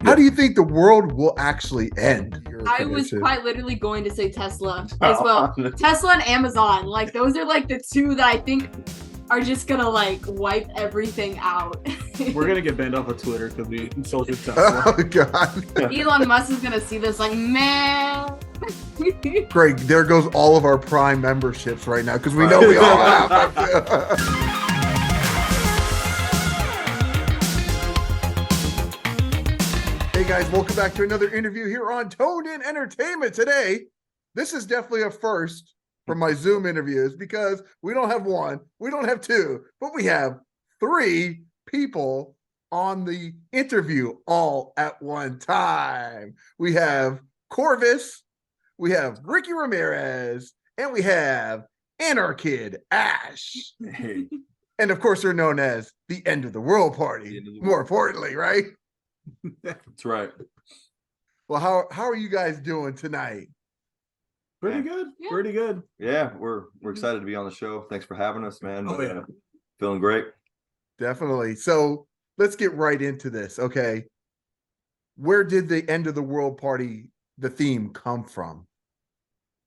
How do you think the world will actually end? I was quite literally going to say Tesla as well. Tesla and Amazon, like those are like the two that I think are just gonna like wipe everything out. We're gonna get banned off of Twitter because we insulted Tesla. Oh god. Elon Musk is gonna see this like, man. Greg, there goes all of our Prime memberships right now because we know we all have. Hey guys, welcome back to another interview here on Toned In Entertainment. Today, this is definitely a first for my Zoom interviews because we don't have one, we don't have two, but we have three people on the interview all at one time. We have Corvice, we have Ricky Ramirez, and we have Anarkid Ash. Hey. And of course, they're known as the End of the World Party, more importantly, right? That's right. Well, how are you guys doing tonight? Pretty good. Yeah. Pretty good. Yeah, we're excited to be on the show. Thanks for having us, man. Oh, yeah. Feeling great. Definitely. So let's get right into this. Okay. Where did the End of the World Party, the theme, come from?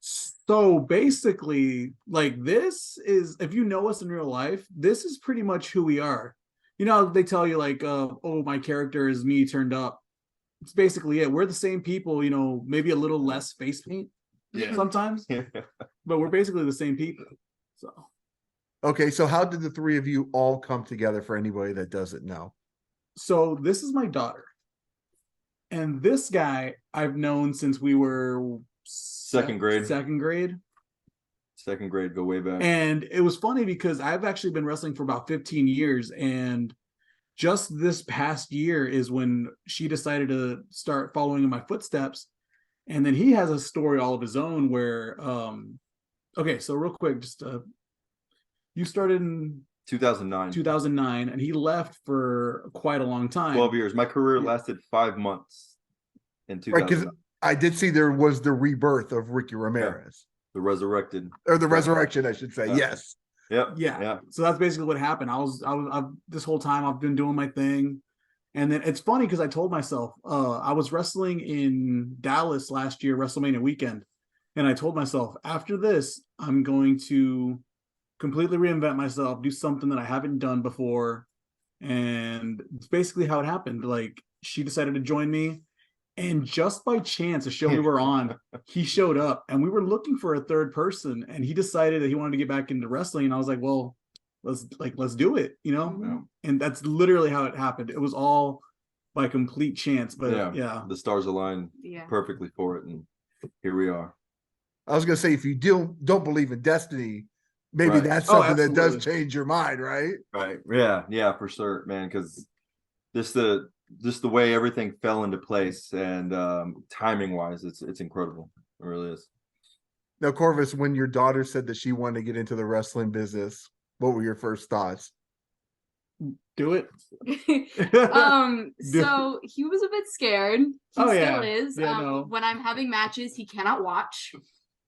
So basically, like, this is, if you know us in real life, this is pretty much who we are. You know, they tell you like, oh, my character is me turned up. It's basically it. We're the same people, you know, maybe a little less face paint sometimes, but we're basically the same people. So, okay. So how did the three of you all come together for anybody that doesn't know? So this is my daughter. And this guy I've known since we were second grade. Second grade, go way back. And it was funny because I've actually been wrestling for about 15 years. And just this past year is when she decided to start following in my footsteps. And then he has a story all of his own where, okay, so real quick, just you started in 2009, and he left for quite a long time. 12 years. My career lasted 5 months in 2009. Right, because I did see there was the rebirth of Ricky Ramirez. The resurrected. Or the resurrection, I should say. Yes. Yep. Yeah. So that's basically what happened. I this whole time I've been doing my thing. And then it's funny because I told myself, I was wrestling in Dallas last year, WrestleMania weekend. And I told myself, after this, I'm going to completely reinvent myself, do something that I haven't done before. And it's basically how it happened. Like, she decided to join me. And just by chance, a show we were on, he showed up, and we were looking for a third person, and he decided that he wanted to get back into wrestling. And I was like, well, let's do it, you know? Yeah. And that's literally how it happened. It was all by complete chance, but yeah. The stars aligned perfectly for it, and here we are. I was gonna say, if you don't believe in destiny, maybe that's something that does change your mind, right? Right. Yeah, for sure, man. Because just the way everything fell into place, and timing wise, it's incredible. It really is. Now, Corvus, when your daughter said that she wanted to get into the wrestling business, what were your first thoughts? Do it. So he was a bit scared. He still is. Yeah, no. When I'm having matches, he cannot watch.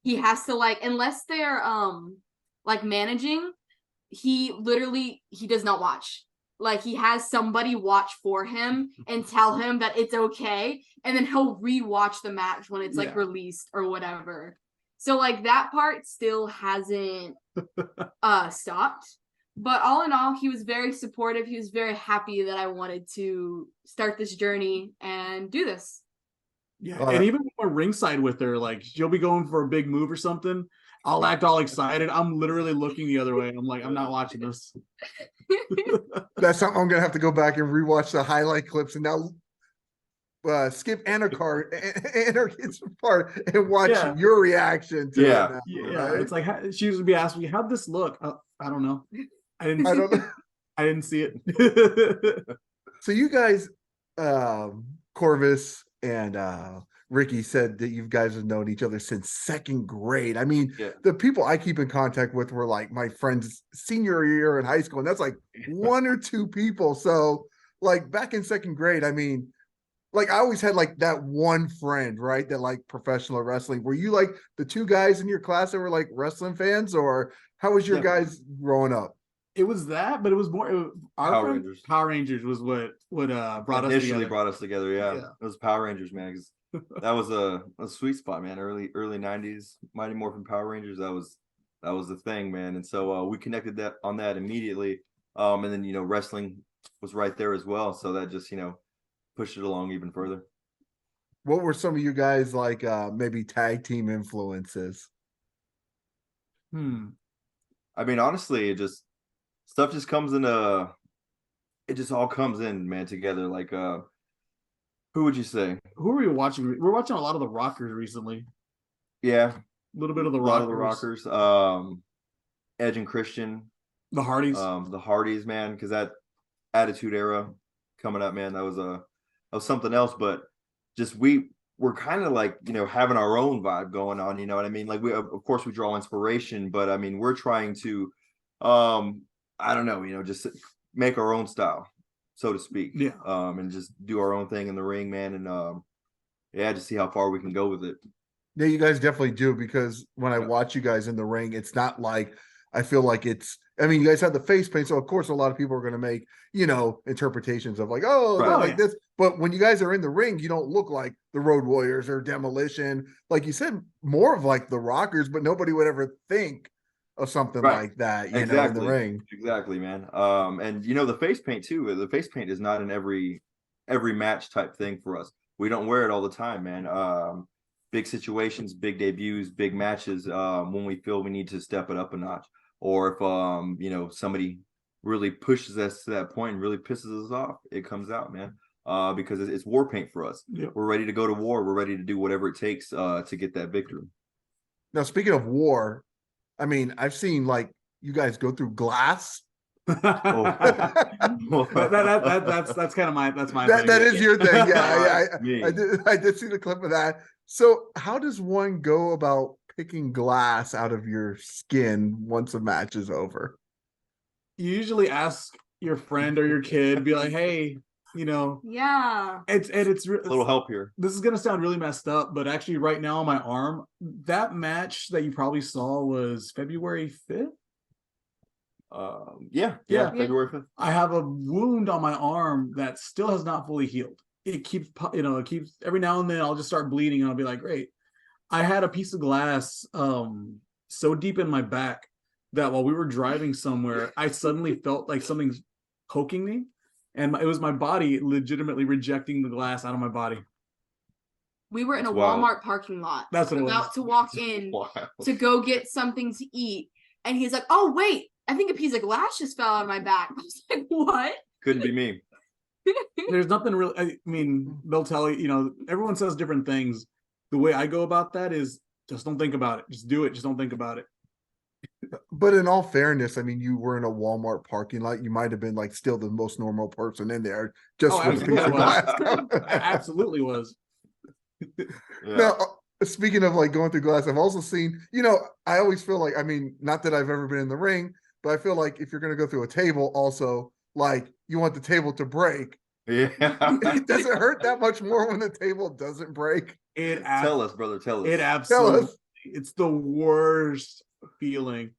He has to, like, unless they're like managing, he does not watch. Like, he has somebody watch for him and tell him that it's okay, and then he'll rewatch the match when it's like released or whatever. So like that part still hasn't stopped. But all in all, he was very supportive. He was very happy that I wanted to start this journey and do this. Yeah, and even when we're ringside with her, like, she'll be going for a big move or something, I'll act all excited. I'm literally looking the other way. I'm like, I'm not watching this. That's something I'm gonna have to go back and rewatch the highlight clips and now skip Anarkid's part and watch your reaction to it. Now, right? It's like, she used to be asking me, how'd this look? I don't know. I don't know. I didn't see it. So you guys, Corvus and Ricky, said that you guys have known each other since second grade. I mean, the people I keep in contact with were like my friends senior year in high school, and that's like one or two people. So like back in second grade, I mean, like I always had like that one friend, right, that like professional wrestling. Were you like the two guys in your class that were like wrestling fans, or how was your guys growing up? It was that, but it was more our Power friend- Rangers. Power Rangers was what brought us Initially together. brought us together. Yeah, Yeah. it was Power Rangers, man. 'Cause that was a sweet spot, man. Early 90s, Mighty Morphin Power Rangers. That was the thing, man. And so we connected that immediately. And then wrestling was right there as well. So that just pushed it along even further. What were some of you guys like maybe tag team influences? I mean, honestly, stuff just comes in it just all comes in, man, together. Like who would you say? Who are we watching? We're watching a lot of the Rockers recently. Yeah, A little bit of the a lot Rockers. of the Rockers. Edge and Christian. The Hardys. The Hardys, man, because that Attitude Era coming up, man, that was something else. But just we're kind of like having our own vibe going on. You know what I mean? Like we, of course, we draw inspiration, but I mean we're trying to, I don't know, just make our own style, so to speak. Yeah. And just do our own thing in the ring, man, and yeah, just see how far we can go with it. Yeah, you guys definitely do, because when I watch you guys in the ring, it's not like I feel like I mean, you guys have the face paint, so of course a lot of people are going to make, interpretations of like, oh, Right. they're like this. But when you guys are in the ring, you don't look like the Road Warriors or Demolition. Like you said, more of like the Rockers, but nobody would ever think of something Right. like that, in Exactly. the ring. Exactly, man. And the face paint too. The face paint is not in every match type thing for us. We don't wear it all the time, man. Big situations, big debuts, big matches, when we feel we need to step it up a notch, or if somebody really pushes us to that point and really pisses us off, it comes out, man. Because it's war paint for us. Yep. We're ready to go to war. We're ready to do whatever it takes to get that victory. Now, speaking of war, I mean, I've seen like you guys go through glass. That's kind of my thing. That is your thing. Yeah, Me. I did see the clip of that. So how does one go about picking glass out of your skin once a match is over? You usually ask your friend or your kid, be like, hey, Yeah. it's A little help here. This is gonna sound really messed up, but actually right now on my arm, that match that you probably saw was February 5th. Yeah, Yeah. February 5th. I have a wound on my arm that still has not fully healed. It keeps every now and then I'll just start bleeding and I'll be like, great. I had a piece of glass so deep in my back that while we were driving somewhere, I suddenly felt like something's poking me, and it was my body legitimately rejecting the glass out of my body. We were in a That's wild. Walmart parking lot. That's what it about was. to walk in Wow. to go get something to eat. And he's like, oh, wait, I think a piece of glass just fell out of my back. I was like, what? Couldn't be me. There's nothing really, I mean, they'll tell you, everyone says different things. The way I go about that is just don't think about it. Just do it. Just don't think about it. But in all fairness, I mean, you were in a Walmart parking lot. You might have been like still the most normal person in there, just Oh, with a piece of absolutely glass. I absolutely was. Yeah. Now, speaking of like going through glass, I've also seen, I always feel like, I mean, not that I've ever been in the ring, but I feel like if you're going to go through a table, also like you want the table to break. Yeah. Does it hurt that much more when the table doesn't break? Tell us, brother. Tell us. It Tell absolutely. us. It's the worst feeling.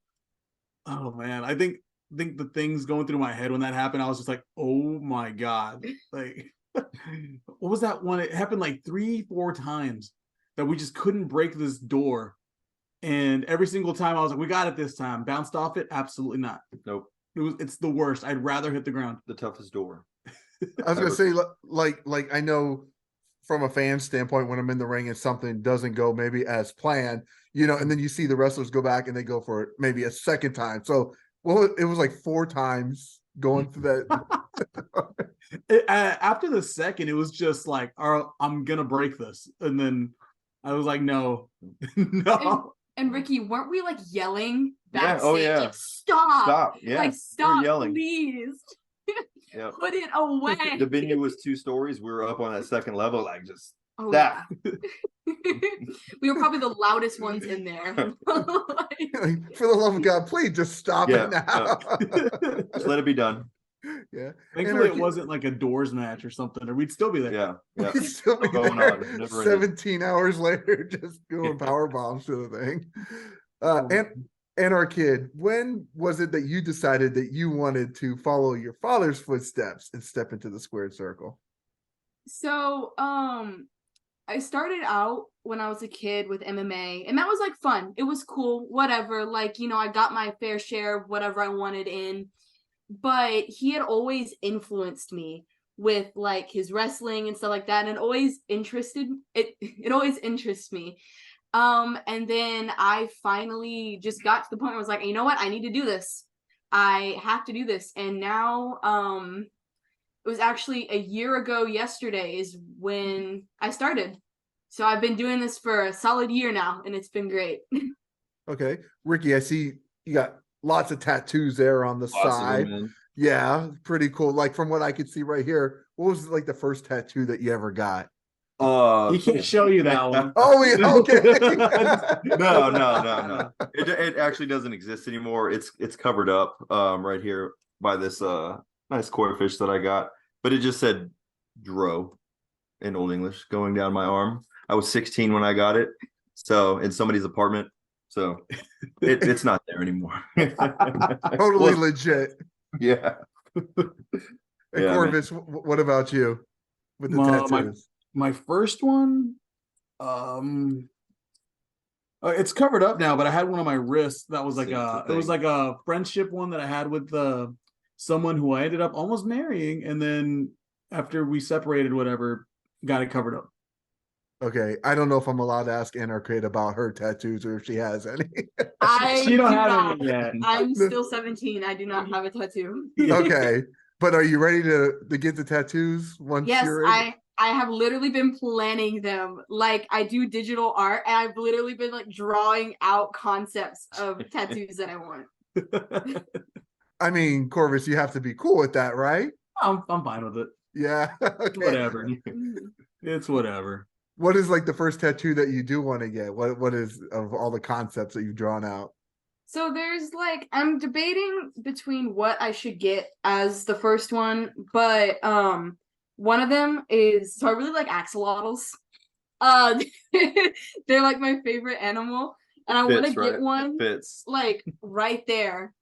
Oh man, I think the things going through my head when that happened, I was just like, oh my god, like what was that one? It happened like 3-4 times that we just couldn't break this door, and every single time I was like, we got it this time. Bounced off it? Absolutely not. Nope. It's the worst. I'd rather hit the ground. The toughest door. I was gonna say, like I know from a fan standpoint, when I'm in the ring and something doesn't go maybe as planned, and then you see the wrestlers go back and they go for it maybe a second time. So, well, it was like 4 times going through that. After the second, it was just like, I'm gonna break this, and then I was like, no, no. And Ricky, weren't we like yelling Yeah, backstage? oh, yeah. Like, stop! Stop. Yeah. Like, We stop, were yelling. please. Yep. Put it away. The venue was 2 stories. We were up on that second level, like just Oh, that. yeah. We were probably the loudest ones in there. Like, for the love of God, please just stop Yeah, it now. Just let it be done. Yeah. Thankfully, it Anarkid- wasn't like a doors match or something, or we'd still be there. Yeah. Yeah. He's still Still going there on. Never ending. 17 hours later, just doing power bombs to the thing. And Anarkid, when was it that you decided that you wanted to follow your father's footsteps and step into the squared circle? So, I started out when I was a kid with MMA, and that was like fun. It was cool, whatever. Like, I got my fair share of whatever I wanted in. But he had always influenced me with like his wrestling and stuff like that, and it always interests me. And then I finally just got to the point where I was like, you know what? I need to do this. I have to do this. And now, it was actually a year ago yesterday is when I started. So I've been doing this for a solid year now, and it's been great. Okay. Ricky, I see you got lots of tattoos there on the side. Yeah, pretty cool. Like from what I could see right here, what was like the first tattoo that you ever got? He can't show you that one. Oh, yeah, okay. No. It actually doesn't exist anymore. It's covered up right here by this nice koi fish that I got, but it just said Dro in Old English going down my arm. I was 16 when I got it, so in somebody's apartment. So it's not there anymore. Totally legit. Yeah. Hey, Corvice, what about you with the tattoos? My first one, it's covered up now, but I had one on my wrist that was like it was like a friendship one that I had with someone who I ended up almost marrying, and then after we separated, whatever, got it covered up. Okay, I don't know if I'm allowed to ask Anarkid about her tattoos or if she has any. She don't have any yet. I'm still 17. I do not have a tattoo. Okay, but are you ready to get the tattoos once you're Yes, I have literally been planning them. Like I do digital art, and I've literally been like drawing out concepts of tattoos that I want. I mean, Corvice, you have to be cool with that, right? I'm fine with it. Yeah. Okay. Whatever. It's whatever. What is like the first tattoo that you do want to get? What is of all the concepts that you've drawn out? So there's like I'm debating between what I should get as the first one, but one of them is so I really like axolotls. They're like my favorite animal, and I want to get one like right there.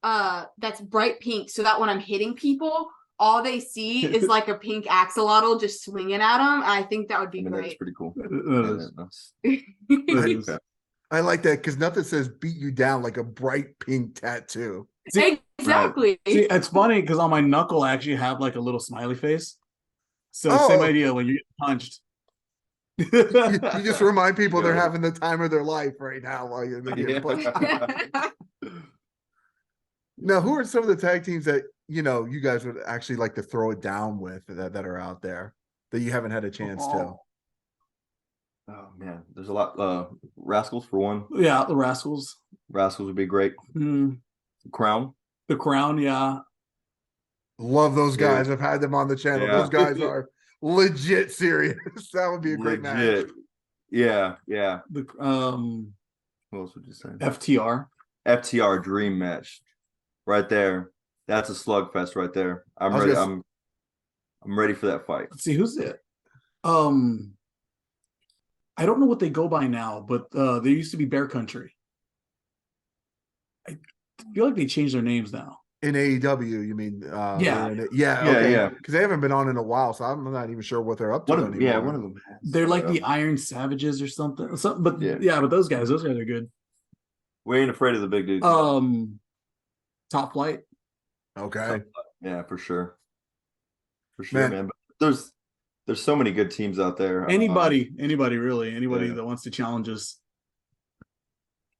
That's bright pink, so that when I'm hitting people, all they see is like a pink axolotl just swinging at them. I think that would be great. That's pretty cool. I like that because nothing says beat you down like a bright pink tattoo. Exactly. See, it's funny because on my knuckle I actually have like a little smiley face. So same idea when you get punched. You just remind people they're having the time of their life right now while you're getting punched. Now, who are some of the tag teams that you guys would actually like to throw it down with that are out there that you haven't had a chance to? Oh man, there's a lot. Rascals for one. Yeah, the Rascals. Rascals would be great. Crown. The Crown, yeah. Love those guys. I've had them on the channel. Yeah. Those guys are legit serious. That would be a great match. Yeah. The What else would you say? FTR dream match. Right there. That's a slugfest right there. I'm ready. I'm ready for that fight. Let's see who's it. I don't know what they go by now, but there used to be Bear Country. I feel like they changed their names now. In AEW, you mean? Yeah. Okay. Because they haven't been on in a while, so I'm not even sure what they're up to anymore. One of them. They're like the Iron Savages or something. But but those guys are good. We ain't afraid of the big dudes. Top Flight. Okay. Yeah, for sure. Man. But there's so many good teams out there. Anybody really, that wants to challenge us.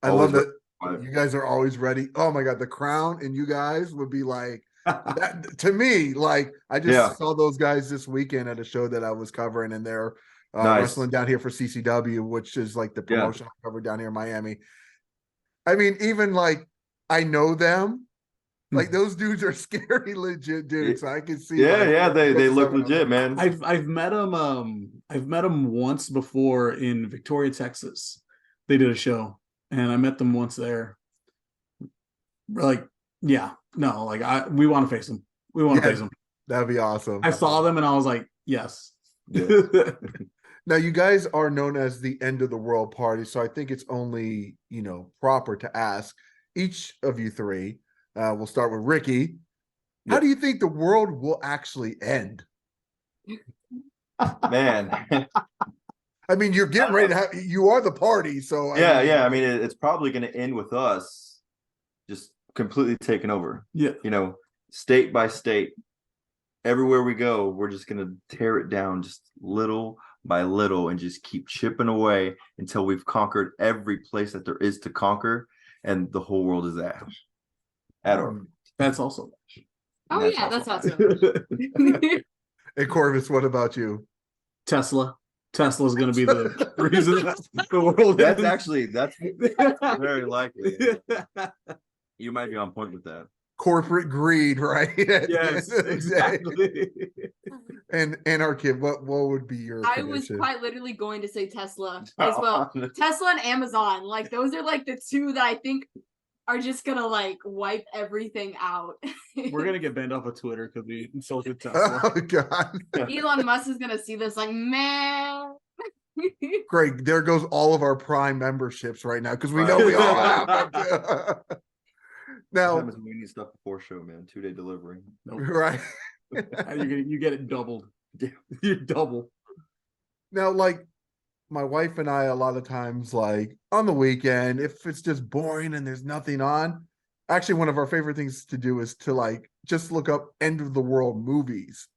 I love that you guys are always ready. Oh my God, the Crown and you guys would be like that to me. Like I just saw those guys this weekend at a show that I was covering, and they're wrestling down here for CCW, which is like the promotion I covered down here in Miami. I mean, even like I know them. Like those dudes are scary, legit dudes. So I can see. They look legit, man. I've met them. I've met them once before in Victoria, Texas. They did a show, and I met them once there. Like, we want to face them. We want to face them. That'd be awesome. I saw them, and I was like, yes. Yeah. Now, you guys are known as the End of the World Party, so I think it's only proper to ask. each of you three. We'll start with Ricky. How Yep. do you think the world will actually end? Man. I mean, you're getting ready to have, you are the party, so Yeah. I mean, it's probably going to end with us just completely taking over. Yeah. You know, state by state, everywhere we go, we're just going to tear it down just little by little and just keep chipping away until we've conquered every place that there is to conquer, and the whole world is ash. At our That's also. Oh That's yeah, that's awesome. awesome. Hey, Corvus, what about you? Tesla's going to be the reason the world. that's ends. that's very likely. You might be on point with that. Corporate greed, right? Yes, exactly. And Anarkid, what would be your I was prediction? quite literally going to say Tesla as well. Tesla and Amazon, like those are like the two that I think are just gonna like wipe everything out. We're gonna get banned off of Twitter because we insulted Tesla. Oh God. Elon Musk is gonna see this like, man. Greg, there goes all of our Prime memberships right now because we know we all have them. Now, We need stuff before show, man. 2-day delivery. Nope. right You get it doubled. You're double. now, like my wife and I, a lot of times, like on the weekend, if it's just boring and there's nothing on, actually, one of our favorite things to do is to like just look up end of the world movies,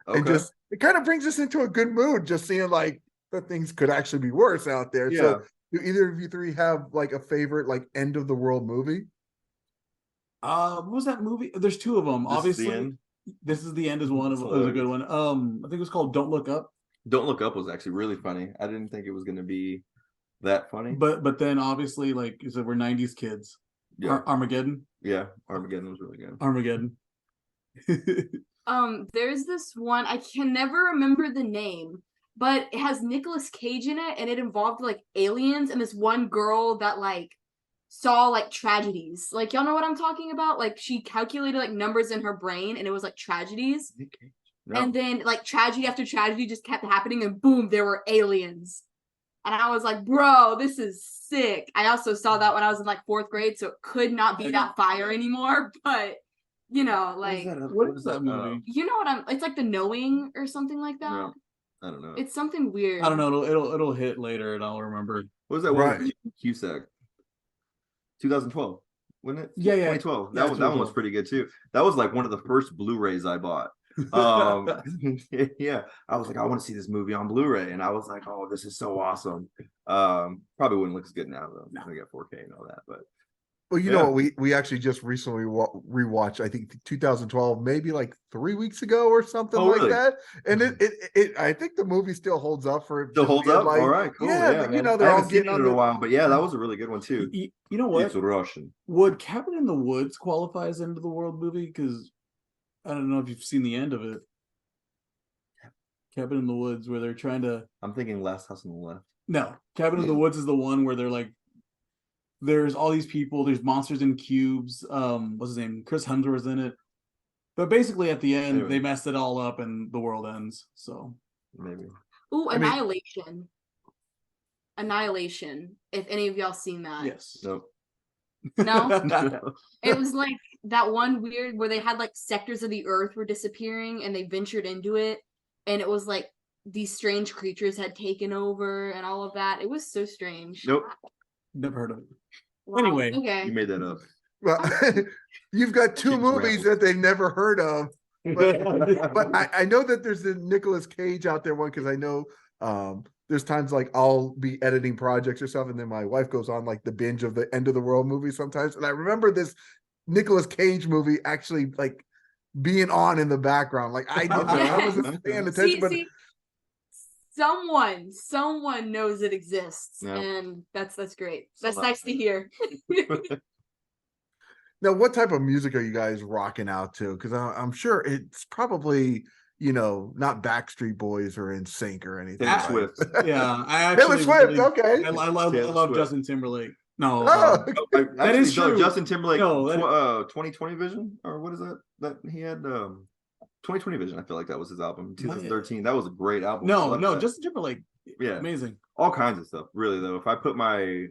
and just it kind of brings us into a good mood, just seeing like that things could actually be worse out there. Yeah. So, do either of you three have like a favorite like end of the world movie? What was that movie? There's two of them. Obviously, This is the end is one of was a good one. I think it was called Don't Look Up. Don't Look Up was actually really funny. I didn't think it was going to be that funny. But then obviously, like you said, we're 90s kids. Yeah. Armageddon. Yeah, Armageddon was really good. Armageddon. There's this one, I can never remember the name, but it has Nicolas Cage in it, and it involved like aliens and this one girl that like saw like tragedies. Like y'all know what I'm talking about? Like she calculated like numbers in her brain and it was like tragedies. No. And then like tragedy after tragedy just kept happening and boom, there were aliens. And I was like, bro, this is sick. I also saw that when I was in like 4th grade, so it could not be that fire anymore. But you know, like what is that movie? you know what it's like The Knowing or something like that. No, I don't know. It's something weird. I don't know. It'll hit later, and I'll remember. What was that Right. one? Cusack. 2012, wasn't it? Yeah. 2012. That one was pretty good too. That was like one of the first Blu-rays I bought. Yeah, I was like, I want to see this movie on Blu-ray, and I was like, oh, this is so awesome. Probably wouldn't look as good now though. I got 4K and all that, but Well, you know what? We actually just recently rewatched, I think 2012, maybe like 3 weeks ago or something like really? that. And it I think the movie still holds up for still holds up. like, All right, cool. Yeah, you know, I they're all haven't seen getting it on in a the, while, but yeah, that was a really good one too. You know what? It's Russian. Would Cabin in the Woods qualify as end of the world movie? Because I don't know if you've seen the end of it. Cabin in the Woods, where they're trying to. I'm thinking Last House on the Left. No, Cabin in the Woods is the one where they're like, there's all these people, there's monsters in cubes. What's his name? Chris Hemsworth's in it. But basically, at the end, they messed it all up, and the world ends. So maybe. Ooh, Annihilation. Annihilation. If any of y'all seen that. Yes. Nope. No? It was like that one weird where they had like sectors of the earth were disappearing and they ventured into it. And it was like these strange creatures had taken over and all of that. It was so strange. Nope. Never heard of it. Wow. Anyway. Okay. You made that up. well, you've got two James movies Ramble. that they've never heard of. But I know that there's the Nicolas Cage out there one, because I know there's times like I'll be editing projects or stuff, and then my wife goes on like the binge of the end of the world movie sometimes. And I remember this Nicolas Cage movie actually like being on in the background. Like I wasn't paying attention, but someone knows it exists. Yeah. And that's great. That's nice to hear. now what type of music are you guys rocking out to? Because I'm sure it's probably, you know, not Backstreet Boys or NSYNC or anything. Taylor like Swift. that. Yeah, I actually Taylor Swift, okay. I love Swift. Justin Timberlake. No, Oh, that is true. Justin Timberlake. No, that- 2020 Vision, or what is that? That he had 2020 Vision. I feel like that was his album. 2013. That was a great album. I love that. Justin Timberlake. Yeah, Amazing. all kinds of stuff. Really though, if I put my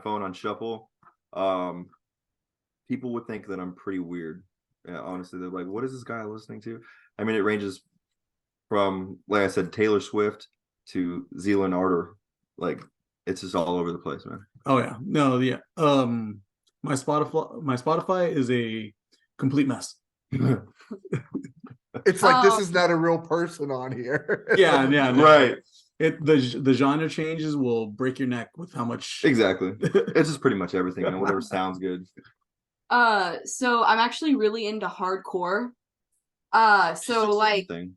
phone on shuffle, people would think that I'm pretty weird. Yeah, honestly, they're like, "What is this guy listening to?" I mean, it ranges from, like I said, Taylor Swift to Zealand Ardor. Like, it's just all over the place, man. Oh yeah, no, yeah. My Spotify is a complete mess. It's like this Oh. is not a real person on here. Yeah, no. Right. The genre changes will break your neck with how much. Exactly. It's just pretty much everything, you know, whatever sounds good. So I'm actually really into hardcore. So like Thing.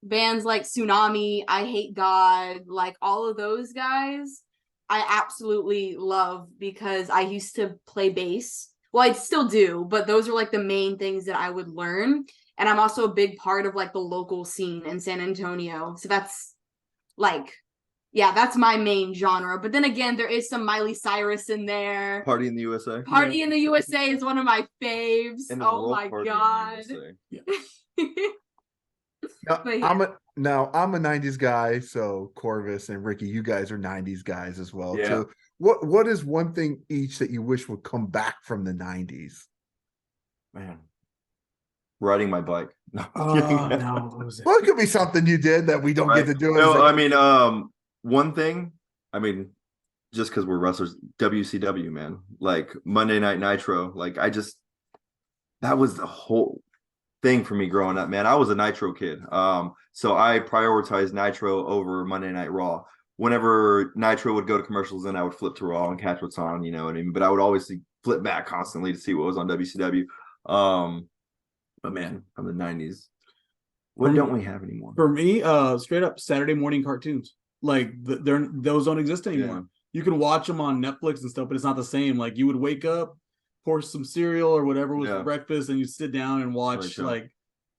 bands like Tsunami, I Hate God, like all of those guys, I absolutely love because I used to play bass. Well, I still do, but those are like the main things that I would learn. And I'm also a big part of like the local scene in San Antonio. So that's like, yeah, that's my main genre. But then again, there is some Miley Cyrus in there. Party in the USA. Party in the USA is one of my faves. And the Oh World my Party in the god. USA. But yeah. I'm a 90s guy, so Corvice and Ricky, you guys are 90s guys as well Yeah. too. What is one thing each that you wish would come back from the 90s? Man. Riding my bike. No. No, what was it? Well, it could be something you did that we don't get to do. as No, a- I mean, one thing, I mean, just because we're wrestlers, WCW, man, like Monday Night Nitro, like that was the whole thing for me growing up, man. I was a Nitro kid. So I prioritized Nitro over Monday Night Raw. Whenever Nitro would go to commercials, then I would flip to Raw and catch what's on, you know what I mean? But I would always flip back constantly to see what was on WCW. But man, from the 90s, what don't we have anymore? For me, straight up Saturday morning cartoons. Like those don't exist anymore. You can watch them on Netflix and stuff, but it's not the same. Like you would wake up, pour some cereal or whatever was for breakfast, and you sit down and watch like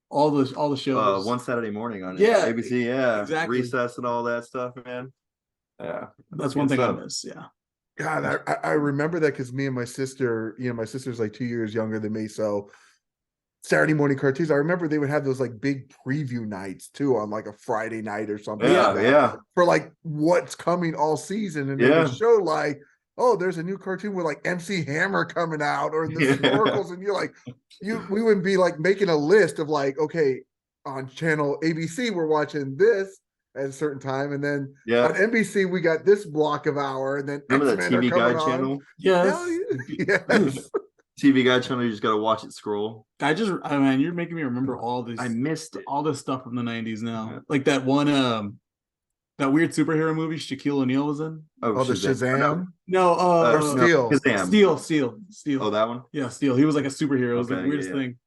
all the shows. One Saturday morning on ABC, exactly. Recess and all that stuff, man. Yeah, that's one thing I miss. Yeah. God, I remember that because me and my sister, my sister's like 2 years younger than me, so Saturday morning cartoons. I remember they would have those like big preview nights too on like a Friday night or something. For like what's coming all season, and they would show like, oh, there's a new cartoon with like MC Hammer coming out or the Snorkels, and you're like, we would be like making a list of like, okay, on channel ABC we're watching this at a certain time, and then on NBC we got this block of hour, and then remember that X-Men TV Guide channel? Yes. TV Guide channel, you just gotta watch it scroll. Man, you're making me remember all this. I missed it. All this stuff from the 90s now. Like that one that weird superhero movie Shaquille O'Neal was in. Oh, the Shazam? No, or Steel. Steel. Oh, that one? Yeah, Steel. He was like a superhero. It was like the weirdest thing.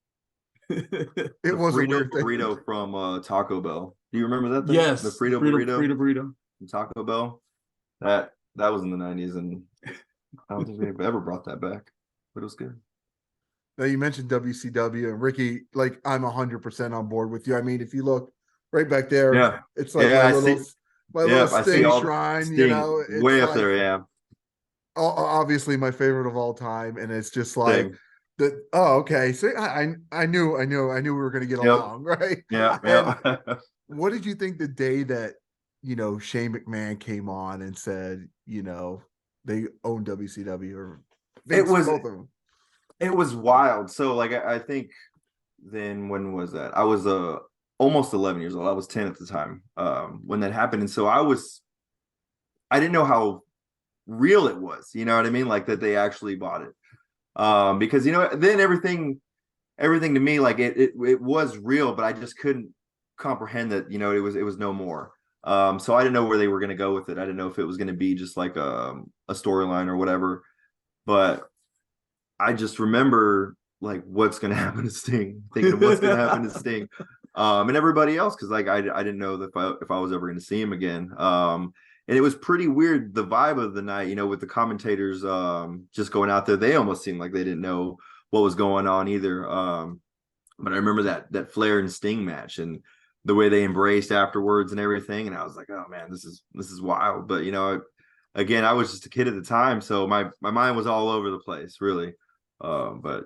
It was a weird thing. Burrito from Taco Bell. Do you remember that thing? Yes. The Frito burrito Burrito. from Taco Bell. That was in the 90s, and I don't think we ever brought that back. But it was good. Now you mentioned WCW, and Ricky, like I'm 100% on board with you. I mean, if you look right back there, it's like my little Sting shrine, Sting, you know, it's way like, up there, obviously my favorite of all time, and it's just like the okay. So I knew we were gonna get along, right? Yeah. What did you think the day that Shane McMahon came on and said they own WCW, or Vince, both of them? It was wild. So like I think then, when was that? I was almost 11 years old. I was 10 at the time when that happened, and so I didn't know how real it was. You know what I mean? Like that they actually bought it, because then everything to me, like it was real, but I just couldn't comprehend that it was no more. So I didn't know where they were going to go with it. I didn't know if it was going to be just like a storyline or whatever, but I just remember like what's going to happen to Sting, thinking of what's going to happen to Sting, and everybody else, because like I didn't know that if I was ever going to see him again. And it was pretty weird, the vibe of the night, with the commentators just going out there. They almost seemed like they didn't know what was going on either. But I remember that Flair and Sting match and the way they embraced afterwards and everything, and I was like, oh man, this is wild. But again, I was just a kid at the time, so my mind was all over the place, really. But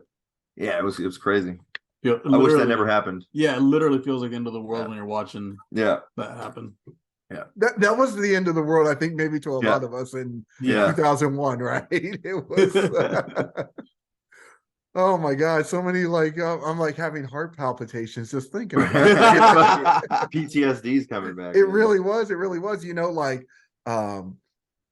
yeah, it was crazy. Yeah, I wish that never happened. Yeah, it literally feels like end of the world when you're watching that happen. Yeah, that was the end of the world, I think, maybe to a lot of us in 2001, right? It was Oh my God, so many like I'm like having heart palpitations just thinking about it. PTSD's coming back. It man. really was. It really was.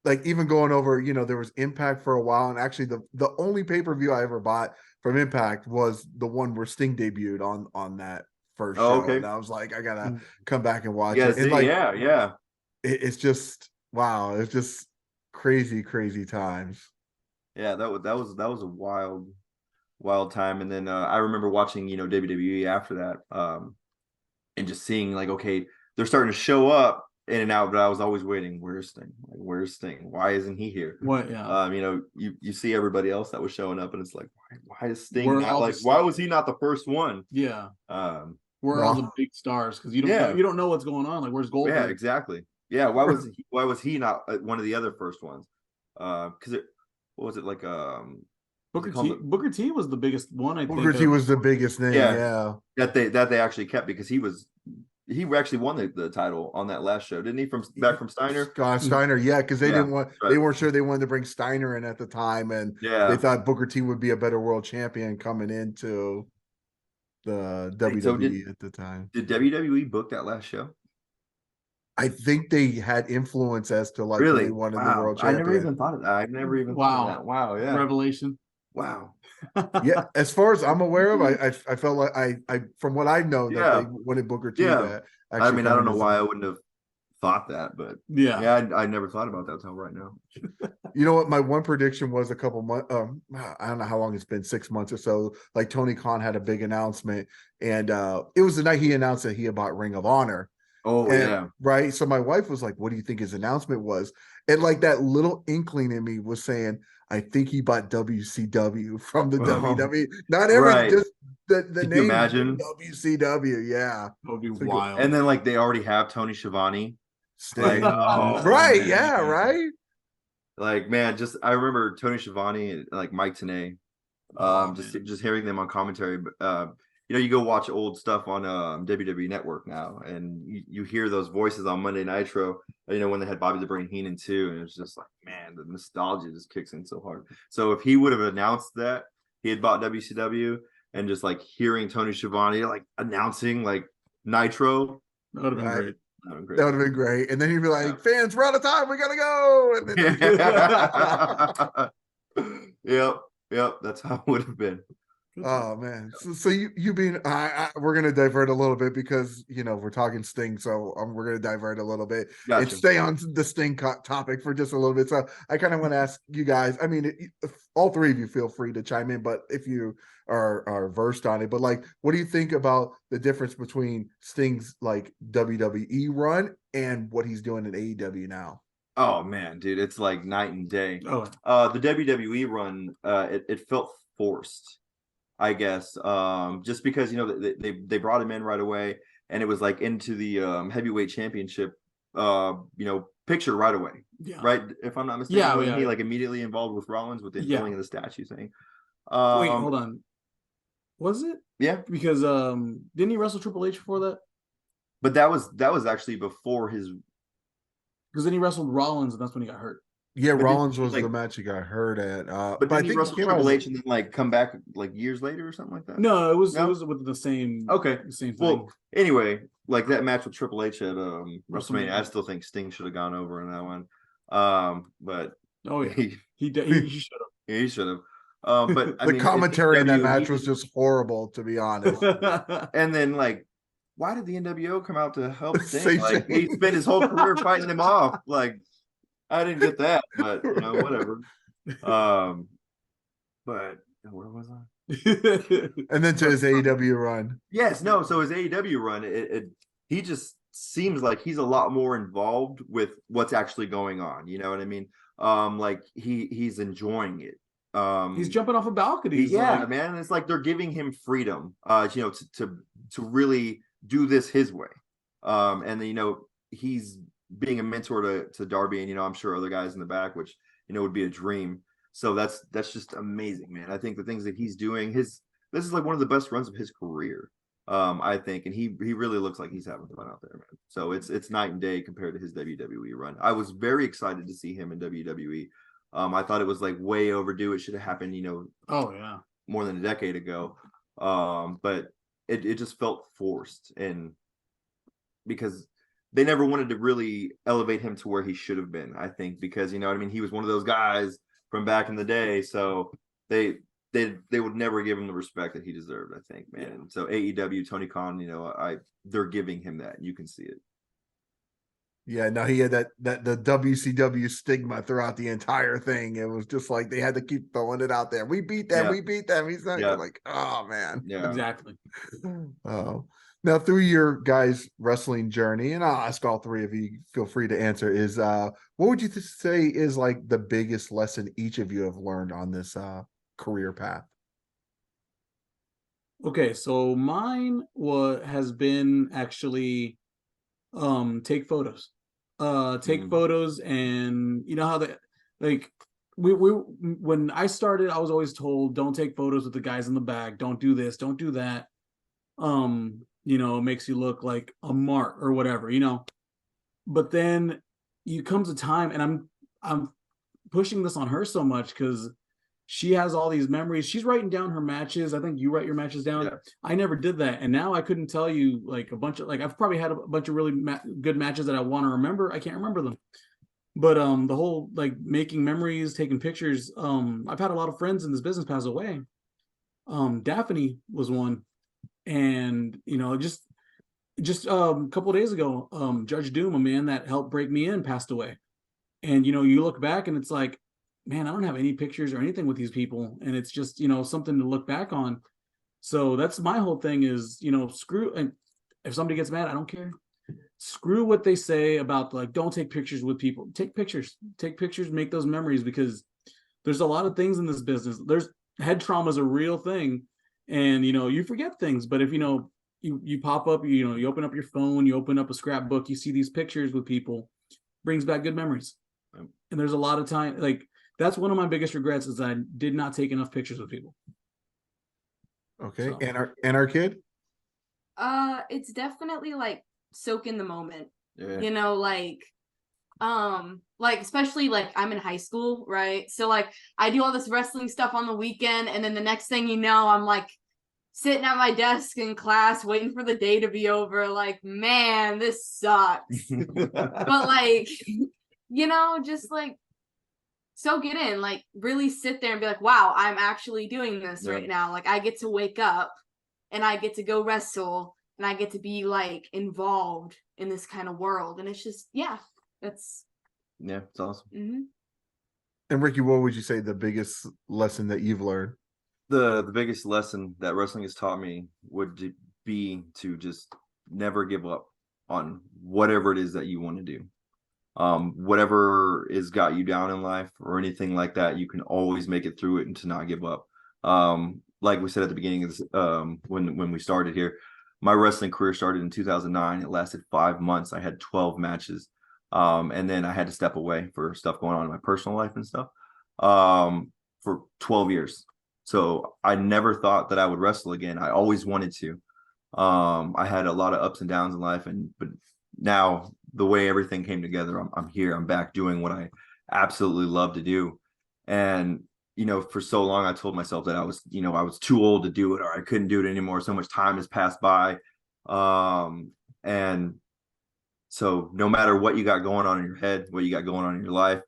Like even going over, there was Impact for a while, and actually the only pay-per-view I ever bought from Impact was the one where Sting debuted on that first Oh, show, okay. and I was like, I gotta come back and watch Yeah, it. And like, yeah. it's just wow, it's just crazy, crazy times. Yeah, that was a wild time. And then I remember watching, WWE after that, and just seeing like, okay, they're starting to show up in and out, but I was always waiting. Where's Sting? Like, where's Sting? Why isn't he here? What? Yeah. You see everybody else that was showing up, and it's like, why is Sting Where not all the like? Why stars- was he not the first one? Yeah. Um, Where are all Well, the big stars? Because you don't Yeah. know, you don't know what's going on. Like, where's Goldberg? yeah, exactly. Yeah, why was he not one of the other first ones? Because what was it like? Booker called T. Booker T was the biggest one. I Booker think. T was the biggest name. Yeah. Yeah. that they actually kept, because he actually won the title on that last show, didn't he? Back from Steiner. Scott Steiner, yeah, because they Yeah, didn't want, right. they weren't sure they wanted to bring Steiner in at the time, and Yeah, they thought Booker T would be a better world champion coming into the Wait, so WWE at the time. did WWE book that last show? I think they had influence as to like who Really? they wanted the Wow. world I champion. never even thought of that. I've never even thought of that. Wow. Yeah. Revelation. Wow. Yeah, as far as I'm aware of, I felt like I from what I know that Yeah. they wanted Booker T Yeah. to I actually mean, I come don't know in as- why I wouldn't have thought that, but Yeah. I never thought about that until right now. You know what? My one prediction was a couple months. I don't know how long it's been, 6 months or so. Like Tony Khan had a big announcement, and it was the night he announced that he had bought Ring of Honor. Oh And- yeah. right. So my wife was like, "What do you think his announcement was?" And like that little inkling in me was saying, "I think he bought WCW from the Oh, WWE." Not every right. just the Could you name imagine? WCW. Yeah. That would be So- wild. And then like they already have Tony Schiavone. Sting. oh, Right. man. Yeah. Right. Like, man, just I remember Tony Schiavone and like Mike Tenay. Oh, Just hearing them on commentary. But you go watch old stuff on WWE Network now, and you hear those voices on Monday Nitro. When they had Bobby the Brain Heenan too, and it's just like, man, the nostalgia just kicks in so hard. So if he would have announced that he had bought WCW, and just like hearing Tony Schiavone like announcing like Nitro, that would have been Right. great. that would That would have been great. And then he'd be like, "Fans, we're out of time. We gotta go." And then Yep. That's how it would have been. oh man, so you being we're gonna divert a little bit because we're talking Sting, so we're gonna divert a little bit and Gotcha. stay on the Sting topic for just a little bit. So I kind of want to ask you guys. I mean, all three of you feel free to chime in, but if you are versed on it, but like, what do you think about the difference between Sting's like WWE run and what he's doing in AEW now? Oh man, dude, it's like night and day. Oh, The WWE run, it felt forced, I guess, just because they brought him in right away, and it was like into the heavyweight championship, picture right away, yeah. right? If I'm not mistaken, Yeah, wasn't he yeah. like immediately involved with Rollins with the Yeah. filling of the statue thing? Wait, hold on. Was it? Yeah, Because didn't he wrestle Triple H before that? but that was actually before his. Because then he wrestled Rollins, and that's when he got hurt. Yeah, But Rollins was like- the match he got hurt at. But I didn't he think wrestle came out Triple as- H and then like come back like years later or something like that? No, it was No? with the same. Okay. The same thing. Well, anyway, like that match with Triple H at WrestleMania, I WrestleMania. still think Sting should have gone over in that one. But Oh yeah, he he should should have. But I the mean, commentary in that NWO, match was just horrible, to be honest. have. And then like, why did the NWO come out to help Say Sting? Like he shit. spent his whole career fighting him off. Like I didn't get that, but whatever. But where was I? And then to his AEW run. Yes, no. So his AEW run, he just seems like he's a lot more involved with what's actually going on. You know what I mean? Like he's enjoying it. He's jumping off a balcony. Yeah, man. It's like they're giving him freedom. To really do this his way. And then he's being a mentor to Darby, and I'm sure other guys in the back, which would be a dream. So that's just amazing, man. I think the things that he's doing, this is like one of the best runs of his career. I think, and he really looks like he's having fun out there, man. So it's night and day compared to his WWE run. I was very excited to see him in WWE. I thought it was like way overdue. It should have happened, Oh yeah. more than a decade ago. But it just felt forced, and because they never wanted to really elevate him to where he should have been, I think, because, you know what I mean, he was one of those guys from back in the day, so they would never give him the respect that he deserved, I think, man. And so AEW, Tony Khan, you know, they're giving him that. You can see it. Yeah, no, he had that the WCW stigma throughout the entire thing. It was just like they had to keep throwing it out there. We beat them, Yeah. we beat them. He's not Yeah. like, oh man. Yeah. Exactly. Oh. Now through your guys' wrestling journey, and I'll ask all three of you, feel free to answer, is what would you say is like the biggest lesson each of you have learned on this career path? Okay, so mine has been actually take photos. Take photos, and you know how they like we when I started, I was always told don't take photos with the guys in the back, don't do this, don't do that. You know, it makes you look like a mark or whatever, you know. But then you comes a time, and I'm pushing this on her so much because she has all these memories. She's writing down her matches. I think you write your matches down. Yeah. I never did that, and now I couldn't tell you like a bunch of I've probably had a bunch of really good matches that I want to remember. I can't remember them. But the whole like making memories, taking pictures. I've had a lot of friends in this business pass away. Daphne was one, and you know just a couple of days ago, Judge Doom, a man that helped break me in, passed away. And you know, you look back and it's like, man, I don't have any pictures or anything with these people, and it's just, you know, something to look back on. So that's my whole thing is, you know, screw, and if somebody gets mad, I don't care. Screw what they say about like don't take pictures with people. Take pictures, make those memories, because there's a lot of things in this business. There's head trauma is a real thing, and you know, you forget things, but if you know you pop up, you know, you open up your phone, you open up a scrapbook, you see these pictures with people, brings back good memories. And there's a lot of time, like that's one of my biggest regrets is I did not take enough pictures with people. Okay. So. And our kid? It's definitely like soak in the moment. Yeah. You know, like especially like I'm in high school, right? So like I do all this wrestling stuff on the weekend, and then the next thing you know, I'm like sitting at my desk in class waiting for the day to be over, like, man, this sucks. But like, you know, just like soak it in, like really sit there and be like, wow, I'm actually doing this right now. Like I get to wake up and I get to go wrestle and I get to be like involved in this kind of world. And it's just, it's awesome. Mm-hmm. And Ricky, what would you say the biggest lesson that you've learned? The biggest lesson that wrestling has taught me would be to just never give up on whatever it is that you want to do. Whatever has got you down in life or anything like that, you can always make it through it and to not give up. Like we said at the beginning of this, when we started here, my wrestling career started in 2009. It lasted 5 months. I had 12 matches. And then I had to step away for stuff going on in my personal life and stuff, for 12 years. So I never thought that I would wrestle again. I always wanted to. I had a lot of ups and downs in life, but now the way everything came together, I'm here. I'm back doing what I absolutely love to do. And you know, for so long I told myself that I was too old to do it, or I couldn't do it anymore. So much time has passed by. And so no matter what you got going on in your head, what you got going on in your life,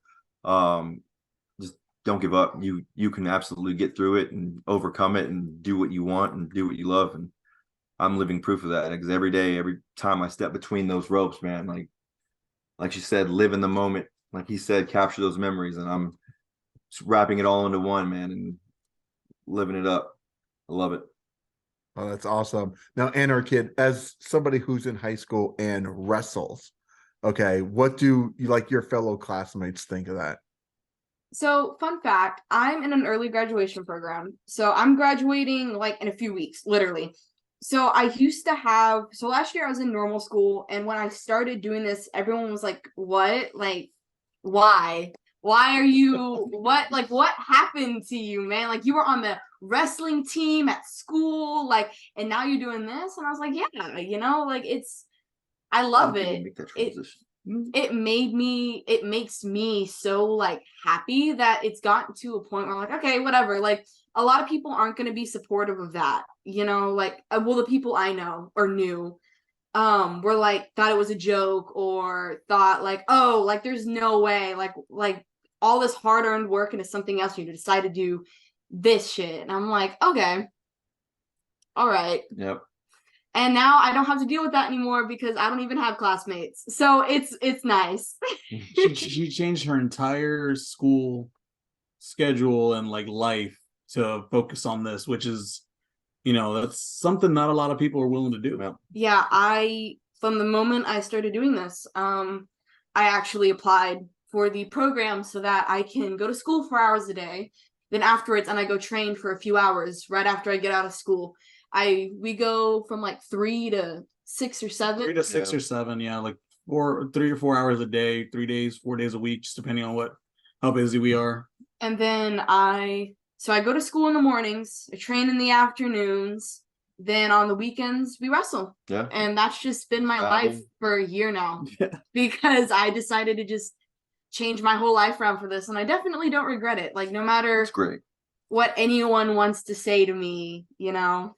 just don't give up. You can absolutely get through it and overcome it and do what you want and do what you love. And I'm living proof of that, because every day, every time I step between those ropes, man, like she said, live in the moment. Like he said, capture those memories, and I'm just wrapping it all into one, man, and living it up. I love it. Oh, that's awesome. Now, Anarkid, as somebody who's in high school and wrestles, okay, what do you like your fellow classmates think of that? So, fun fact, I'm in an early graduation program. So I'm graduating like in a few weeks, literally. So I used to have, so last year I was in normal school, and when I started doing this, everyone was like, what? Like, why? Why are you, what happened to you, man? Like, you were on the wrestling team at school, like, and now you're doing this? And I was like, yeah, you know, like, I love it. Make that transition. It makes me so, like, happy that it's gotten to a point where I'm like, okay, whatever, like, a lot of people aren't going to be supportive of that, you know, like, well, the people I know or knew were like, thought it was a joke, or thought like, oh, like there's no way, like all this hard-earned work into something else, you decide to do this shit. And I'm like, okay, all right. Yep. And now I don't have to deal with that anymore because I don't even have classmates. So it's nice. She changed her entire school schedule and like life to focus on this, which is, you know, that's something not a lot of people are willing to do. Yep. Yeah, from the moment I started doing this, I actually applied for the program so that I can go to school 4 hours a day. Then afterwards, and I go train for a few hours right after I get out of school. We go from like 3 to 6 or 7. 3 to 6 or 7, yeah, like 3 or 4 hours a day, 3 days, 4 days a week, just depending on how busy we are. And then I go to school in the mornings, I train in the afternoons, then on the weekends we wrestle. Yeah. And that's just been my life for a year now. Yeah. Because I decided to just change my whole life around for this, and I definitely don't regret it. Like, no matter It's great. what anyone wants to say to me, you know,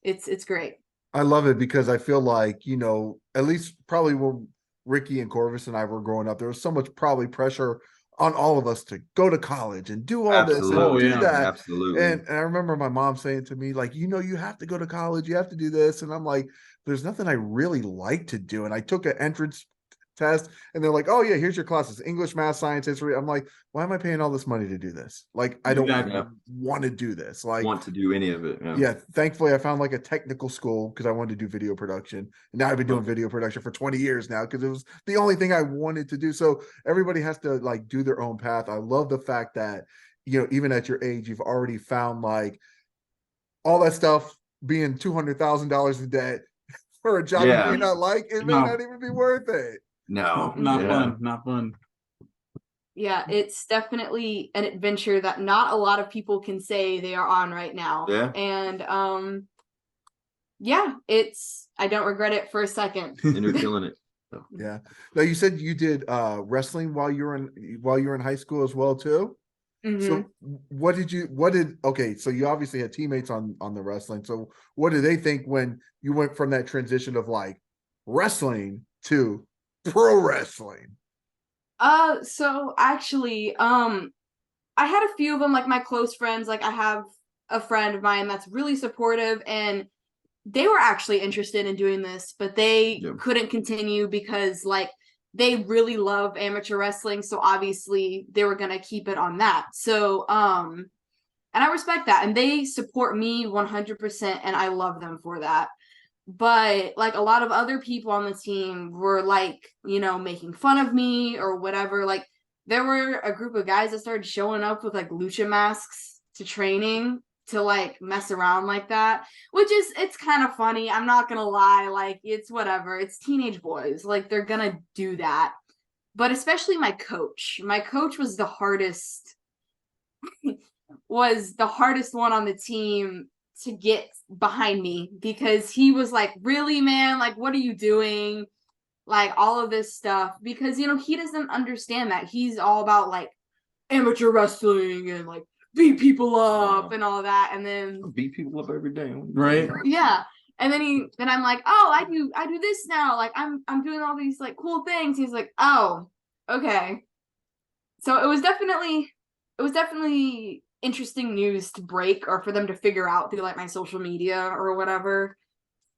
it's great. I love it because I feel like, you know, at least probably when Ricky and Corvice and I were growing up, there was so much probably pressure on all of us to go to college and do all this and do that. Absolutely. And I remember my mom saying to me, like, you know, you have to go to college, you have to do this. And I'm like, there's nothing I really like to do. And I took an entrance test and they're like, oh yeah, here's your classes: English, math, science, history. I'm like, why am I paying all this money to do this? Like, I don't want to do this. Like, want to do any of it. Yeah, thankfully I found like a technical school because I wanted to do video production. And now I've been doing video production for 20 years now because it was the only thing I wanted to do. So everybody has to like do their own path. I love the fact that, you know, even at your age, you've already found like all that stuff being $200,000 in debt for a job you may not like. It may not even be worth it. Not fun. Yeah, it's definitely an adventure that not a lot of people can say they are on right now. Yeah. And yeah, I don't regret it for a second. And you're killing it. So. Yeah. Now you said you did wrestling while you were in high school as well too. Mm-hmm. So okay, so you obviously had teammates on the wrestling. So what did they think when you went from that transition of like wrestling to pro wrestling? So actually, I had a few of them, like my close friends. Like, I have a friend of mine that's really supportive, and they were actually interested in doing this, but they couldn't continue because like they really love amateur wrestling. So obviously they were going to keep it on that. So, and I respect that, and they support me 100%, and I love them for that. But like a lot of other people on the team were like, you know, making fun of me or whatever. Like, there were a group of guys that started showing up with like lucha masks to training to like mess around like that, which is, it's kind of funny. I'm not gonna lie. Like, it's whatever. It's teenage boys. Like, they're gonna do that. But especially my coach was the hardest one on the team to get behind me, because he was like, really, man, like, what are you doing? Like, all of this stuff, because, you know, he doesn't understand that. He's all about like amateur wrestling and like beat people up and all that. And then beat people up every day, right? Yeah. And then I'm like, oh, I do this now. Like, I'm doing all these like cool things. He's like, oh, okay. So it was definitely interesting news to break, or for them to figure out through like my social media or whatever.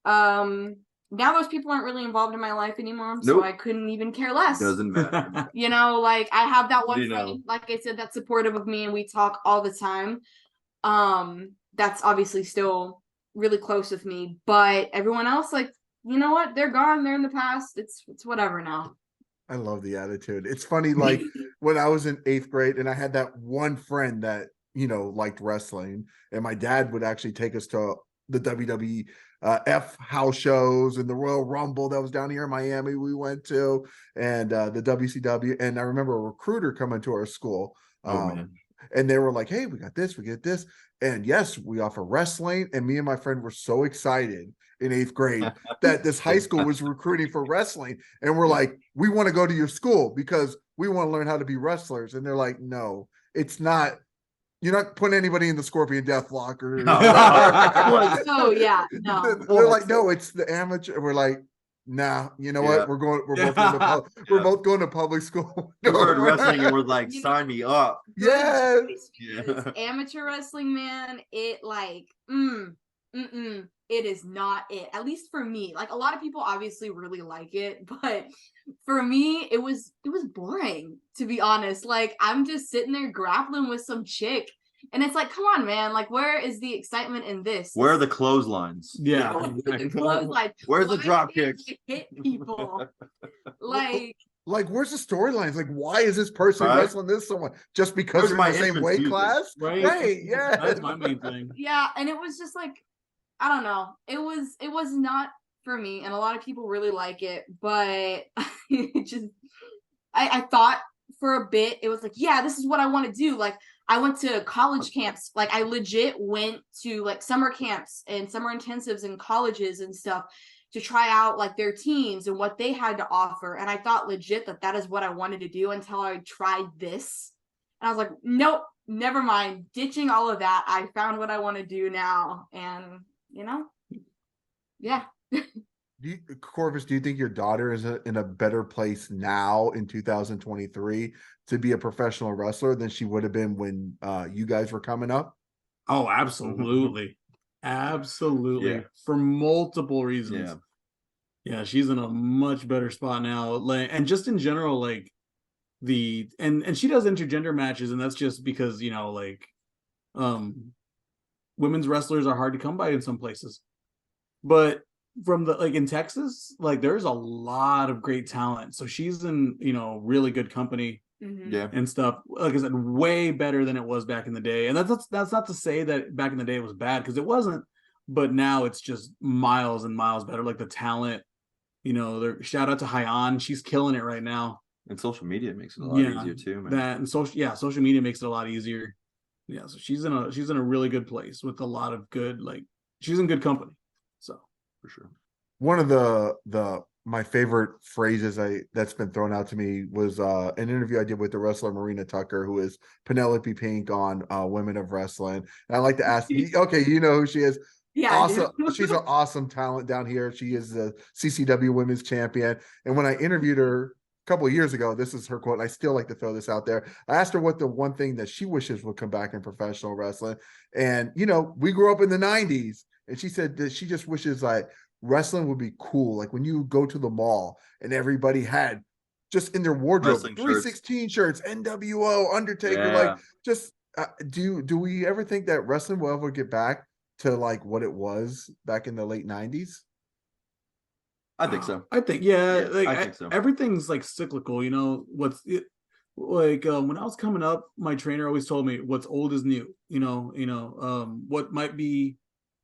Now those people aren't really involved in my life anymore, so I couldn't even care less. Doesn't matter. You know, like, I have that one friend, like I said, that's supportive of me, and we talk all the time. That's obviously still really close with me, but everyone else, like, you know what? They're gone. They're in the past. It's whatever now. I love the attitude. It's funny, like when I was in 8th grade and I had that one friend that, you know, liked wrestling, and my dad would actually take us to the WWF house shows and the Royal Rumble that was down here in Miami we went to, and the WCW. And I remember a recruiter coming to our school. And they were like, hey, we got this, we get this. And yes, we offer wrestling. And me and my friend were so excited in 8th grade that this high school was recruiting for wrestling. And we're like, we want to go to your school because we want to learn how to be wrestlers. And they're like, no, it's not You're not putting anybody in the Scorpion Deathlock or. Oh yeah, no. They're like, no, it's the amateur. We're like, nah. You know Yeah. what? We're both going to we're Yeah. both going to public school. We heard wrestling and we're like, You know- sign me up. Yes. Yeah. Amateur wrestling, man, it like it is not it. At least for me. Like a lot of people obviously really like it, but for me, it was boring, to be honest. Like I'm just sitting there grappling with some chick. And it's like, come on, man. Like, where is the excitement in this? Where are the clotheslines? Yeah. The clothesline. Where's the Why drop can't kicks? you hit people? Like, Where's the storylines? Like, why is this person Right? wrestling this someone? Just because Where's they're my in the same entrance weight music? class? Right. Right. Yeah. That's my main thing. yeah, and it was just like, I don't know. It was not for me, and a lot of people really like it, but it just I thought for a bit it was like, yeah, this is what I want to do. Like I went to college camps. Like I legit went to like summer camps and summer intensives in colleges and stuff to try out like their teams and what they had to offer. And I thought legit that is what I wanted to do until I tried this. And I was like, nope, never mind. Ditching all of that. I found what I want to do now. And, yeah. Corvus, do you think your daughter is in a better place now in 2023 to be a professional wrestler than she would have been when you guys were coming up? Oh, absolutely. Absolutely. Yeah. For multiple reasons. Yeah. Yeah, she's in a much better spot now. Like, and just in general, like and she does intergender matches, and that's just because, women's wrestlers are hard to come by in some places. But from the in Texas, like there's a lot of great talent. So she's in, really good company. Mhm. Yeah. And stuff, like I said, way better than it was back in the day. And that's not to say that back in the day it was bad, because it wasn't, but now it's just miles and miles better. Like the talent, shout out to Hyan, she's killing it right now. And social media makes it a lot easier too, man. That and social media makes it a lot easier. Yeah, so she's in a really good place with a lot of good, she's in good company. So For sure. One of the my favorite phrases that's been thrown out to me was an interview I did with the wrestler Marina Tucker, who is Penelope Pink on Women of Wrestling. And I like to ask, okay, you know who she is. Yeah. Awesome. She's an awesome talent down here. She is the CCW Women's Champion. And when I interviewed her a couple of years ago, this is her quote, and I still like to throw this out there. I asked her what the one thing that she wishes would come back in professional wrestling. And, we grew up in the 90s. And she said that she just wishes wrestling would be cool. Like when you go to the mall and everybody had just in their wardrobe, Wrestling 316 shirts, NWO, Undertaker, Yeah. just do we ever think that wrestling will ever get back to what it was back in the late 90s? I think so. I think, I think so. Everything's cyclical, when I was coming up, my trainer always told me what's old is new. What might be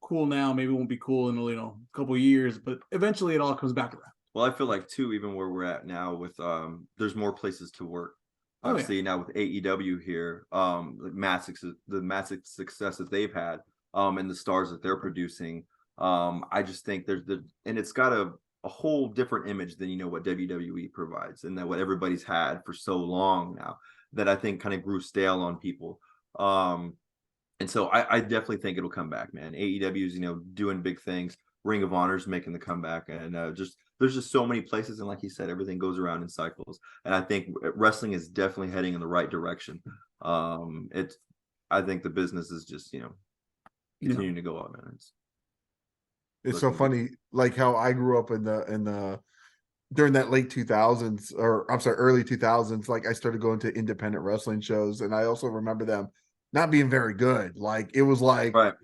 cool now maybe won't be cool in a couple of years, but eventually it all comes back around. Well, I feel like too, even where we're at now with there's more places to work. Obviously now with AEW here, the massive success that they've had, and the stars that they're producing. I just think and it's got a whole different image than what WWE provides, and that what everybody's had for so long now, that I think kind of grew stale on people. And so I definitely think it'll come back, man. AEW's, doing big things. Ring of Honor's making the comeback, and there's just so many places, and like you said, everything goes around in cycles. And I think wrestling is definitely heading in the right direction. I think the business is just continuing to go up, man. It's so funny, like how I grew up in the during that late 2000s, or I'm sorry, early 2000s. Like I started going to independent wrestling shows, and I also remember them not being very good. Like it was Right.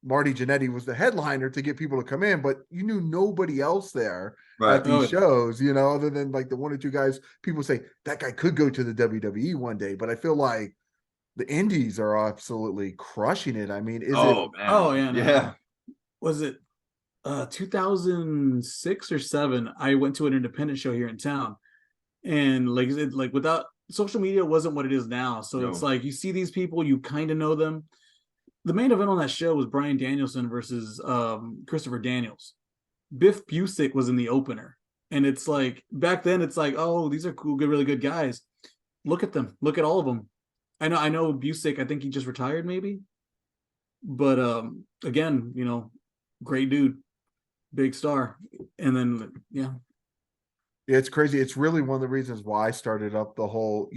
Marty Jannetty was the headliner to get people to come in, but you knew nobody else there Right. at these shows, other than the one or two guys. People say that guy could go to the WWE one day, but I feel like the indies are absolutely crushing it. I mean, Man. Oh yeah, no. Yeah. Was it 2006 or 7? I went to an independent show here in town, and without social media wasn't what it is now. So it's you see these people, you kind of know them. The main event on that show was Bryan Danielson versus Christopher Daniels. Biff Busick was in the opener, and it's back then it's oh, these are cool, good, really good guys. Look at them, look at all of them. I know Busick, I think he just retired maybe. But again, great dude, big star. And then Yeah, it's crazy. It's really one of the reasons why I started up the whole,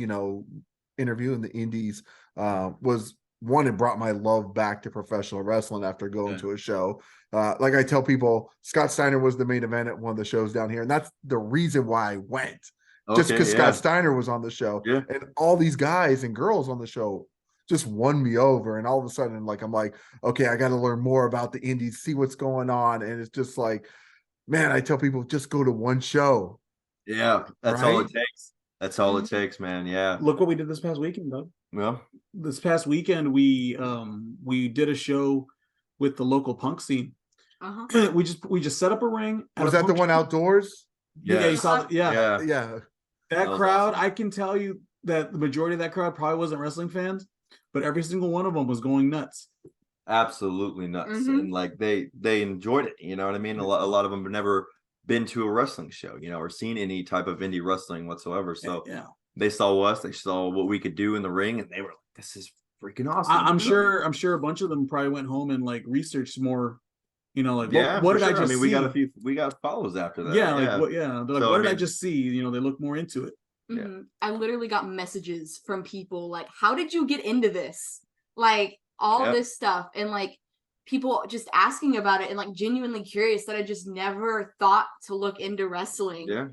interview in the indies, was one, it brought my love back to professional wrestling after going to a show. Like I tell people, Scott Steiner was the main event at one of the shows down here. And that's the reason why I went. Just because Scott Steiner was on the show. Yeah. And all these guys and girls on the show just won me over. And all of a sudden, like, I'm like, okay, I got to learn more about the indies, see what's going on. And it's just like, man, I tell people, just go to one show. Yeah, that's all Right? it takes. That's all it takes, man. Yeah. look what we did this past weekend, though. Well, This past weekend we did a show with the local punk scene. Uh-huh. we just set up a ring. Was that the one outdoors? Yeah, you saw yeah. Yeah. that was crowd. awesome. I can tell you that the majority of that crowd probably wasn't wrestling fans, but every single one of them was going nuts. Absolutely nuts. Mhm. And like they enjoyed it. You know what I mean? A lot of them have never been to a wrestling show, or seen any type of indie wrestling whatsoever. So Yeah, they saw us, they saw what we could do in the ring, and they were like, "This is freaking awesome." I'm sure a bunch of them probably went home and like researched more. Like Yeah, what for did I sure. just see? we got follows after that. Yeah, like what? Yeah, they're like, So, what I did I mean- just see? They look more into it. Yeah. Mhm. I literally got messages from people like, how did you get into this? Like all Yep. this stuff, and like people just asking about it and like genuinely curious that I just never thought to look into wrestling. Yeah.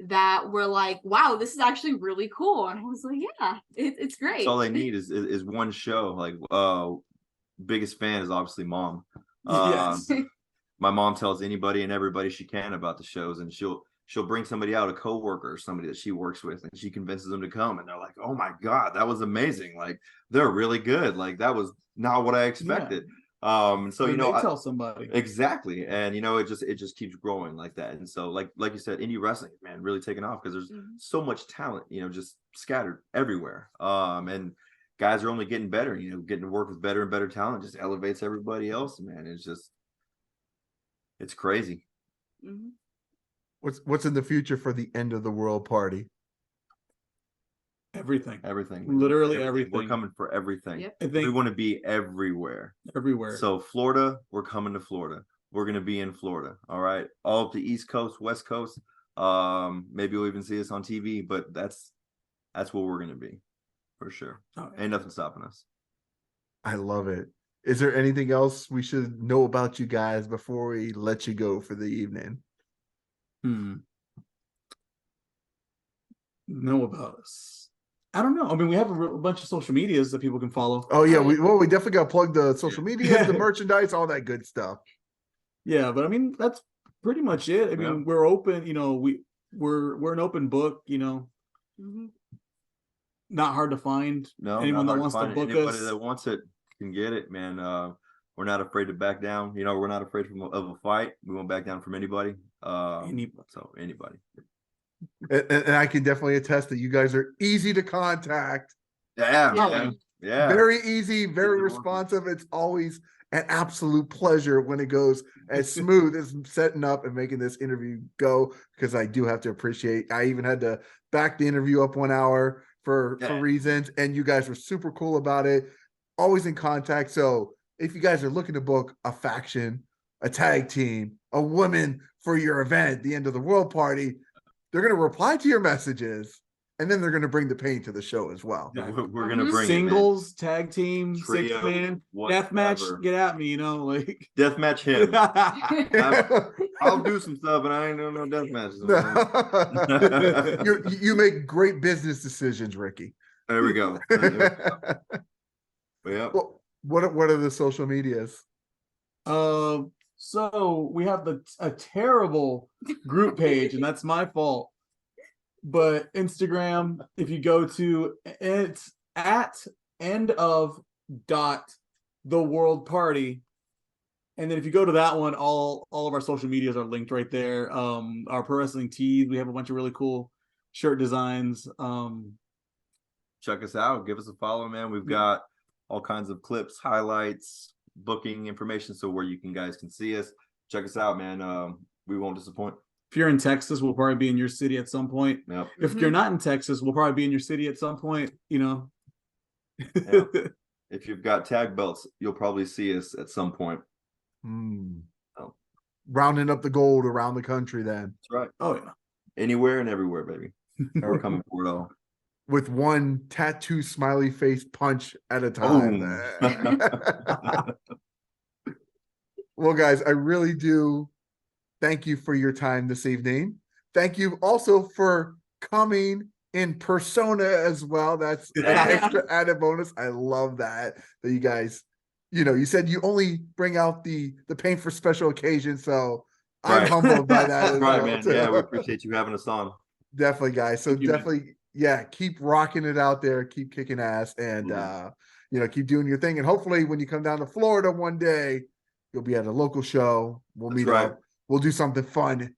That were like, wow, this is actually really cool. And I was like, yeah, it's great. That's all they need is one show. Like biggest fan is obviously mom. Yes. My mom tells anybody and everybody she can about the shows, and she'll bring somebody out, a coworker or somebody that she works with, and she convinces them to come, and they're like, "Oh my god, that was amazing! Like they're really good. Like that was not what I expected." So When they tell somebody exactly, and it just keeps growing like that. And so like you said, indie wrestling, man, really taking off because there's so much talent, just scattered everywhere. And guys are only getting better, getting to work with better and better talent just elevates everybody else, man. It's crazy. Mhm. What's in the future for the end of the world party? everything, Literally everything. We're coming for everything. Yep. I We think want to be everywhere. everywhere. So Florida, we're coming to Florida. We're going to be in Florida. All right. All up the East Coast, West Coast. Maybe you'll even see us on TV, but that's where we're going to be for sure. Oh, Ain't nothing stopping us. I love it. Is there anything else we should know about you guys before we let you go for the evening? Know about us? I don't know. I mean, we have a bunch of social medias that people can follow. Oh yeah, Oh, we definitely got to plug the social media, the merchandise, all that good stuff. Yeah, but I mean, that's pretty much it. I mean, Yeah. we're open. We're an open book. Mhm. Not hard to find. No, Anyone not that hard wants to find it. book Anybody us. that wants it can get it, man. We're not afraid to back down. We're not afraid of a fight. We won't back down from anybody. Anybody. So anybody. And I can definitely attest that you guys are easy to contact. Yeah, Yeah. man. Yeah. Very easy, very Easy to work with. responsive. It's always an absolute pleasure when it goes as smooth as setting up and making this interview go, because I do have to appreciate, I even had to back the interview up 1 hour for reasons, and you guys were super cool about it. Always in contact. So if you guys are looking to book a faction, a tag team, a woman for your event, the end of the world party, they're going to reply to your messages, and then they're going to bring the pain to the show as well. Yeah. We're gonna Mhm. bring Singles, tag team, Trio, 6-man, death match. whatever. Get at me, like. it. Deathmatch him. I'll do some stuff, but I ain't doing no death matches. you make great business decisions, Ricky. There we go. Yeah. Well, what are the social medias? So we have a terrible group page, and that's my fault. But Instagram, if you go to, it's at end of dot the world party, and then if you go to that one, all of our social medias are linked right there. Our pro wrestling tees, we have a bunch of really cool shirt designs. Check us out. Give us a follow, man. We've got all kinds of clips, highlights, booking information, so where you guys can see us. Check us out, man. We won't disappoint. If you're in Texas, we'll probably be in your city at some point. Yep. If you're not in Texas, we'll probably be in your city at some point. Yeah. If you've got tag belts, you'll probably see us at some point. Oh. Rounding up the gold around the country then. That's right. Oh yeah. Anywhere and everywhere, baby. We're coming for it all. With one tattoo smiley face punch at a time. Well, guys, I really do thank you for your time this evening. Thank you also for coming in persona as well. That's an extra added bonus. I love that you guys, you said you only bring out the paint for special occasions. So I'm Right. humbled by that. That's as right, well, man. too. Yeah, we appreciate you having us on. Definitely, guys. So Thank you, man. definitely, yeah, keep rocking it out there, keep kicking ass, and keep doing your thing. And hopefully when you come down to Florida one day, you'll be at a local show. We'll That's meet right. up. We'll do something fun,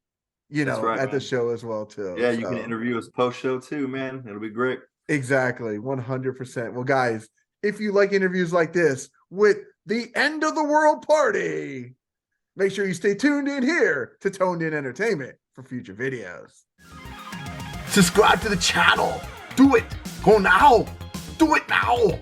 That's right, at the man. show as well, too. Yeah, you can So, interview us post-show too, man. It'll be great. exactly. 100%. Well, guys, if you like interviews like this with the End of the World Party, make sure you stay tuned in here to Toned In Entertainment for future videos. Subscribe to the channel. Do it. Go now. Do it now.